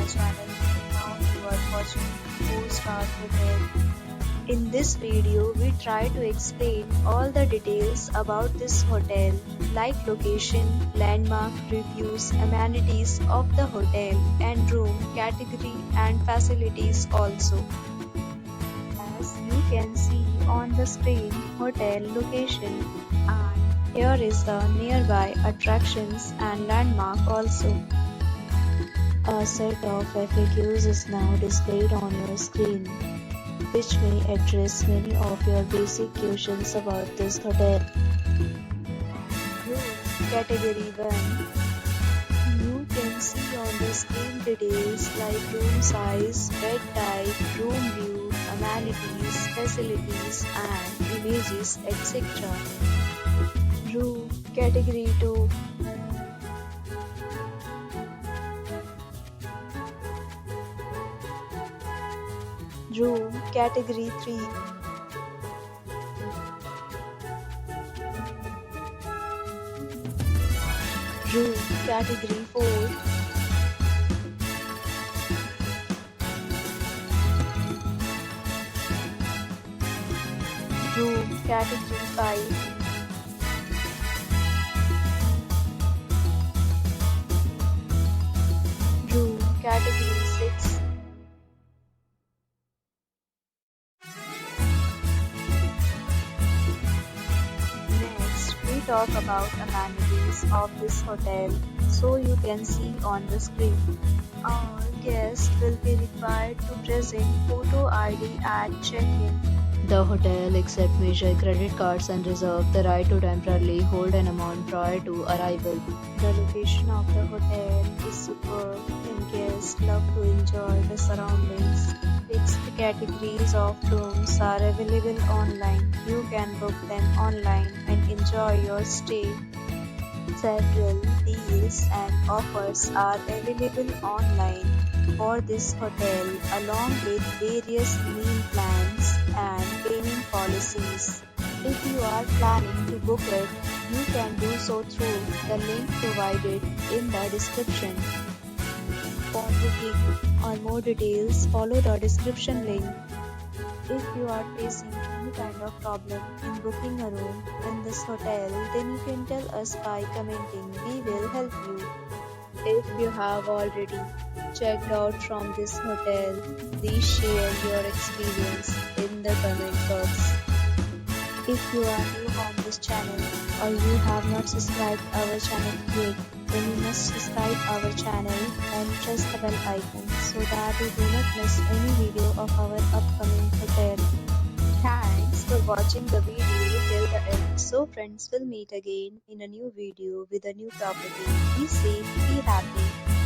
my channel. Now you are watching 4-star hotel. In this video, we try to explain all the details about this hotel, like location, landmark, reviews, amenities of the hotel, and room category and facilities also. As you can see on the screen, hotel location, and here is the nearby attractions and landmark also. A set of FAQs is now displayed on your screen, which may address many of your basic questions about this hotel. Room Category 1. You can see on the screen details like room size, bed type, room view, amenities, facilities and images, etc. Room Category 2. Room Category 3. Room Category 4. Room Category 5. Room Category 6. Talk about amenities of this hotel, so you can see on the screen. All guests will be required to present photo ID at check-in. The hotel accepts major credit cards and reserves the right to temporarily hold an amount prior to arrival. The location of the hotel is superb and guests love to enjoy the surroundings. Fixed categories of rooms are available online. You can book them online and enjoy your stay. Several deals and offers are available online for this hotel, along with various meal plans and payment policies. If you are planning to book it, you can do so through the link provided in the description. For booking or more details, follow the description link. If you are facing any kind of problem in booking a room in this hotel, then you can tell us by commenting. We will help you. If you have already checked out from this hotel, please share your experience in the comment box. If you are new on this channel or you have not subscribed our channel yet, then you must subscribe our channel and press the bell icon so that you do not miss any video of our upcoming hotel. Thanks for watching the video till the end. So friends, will meet again in a new video with a new property. Be safe, be happy.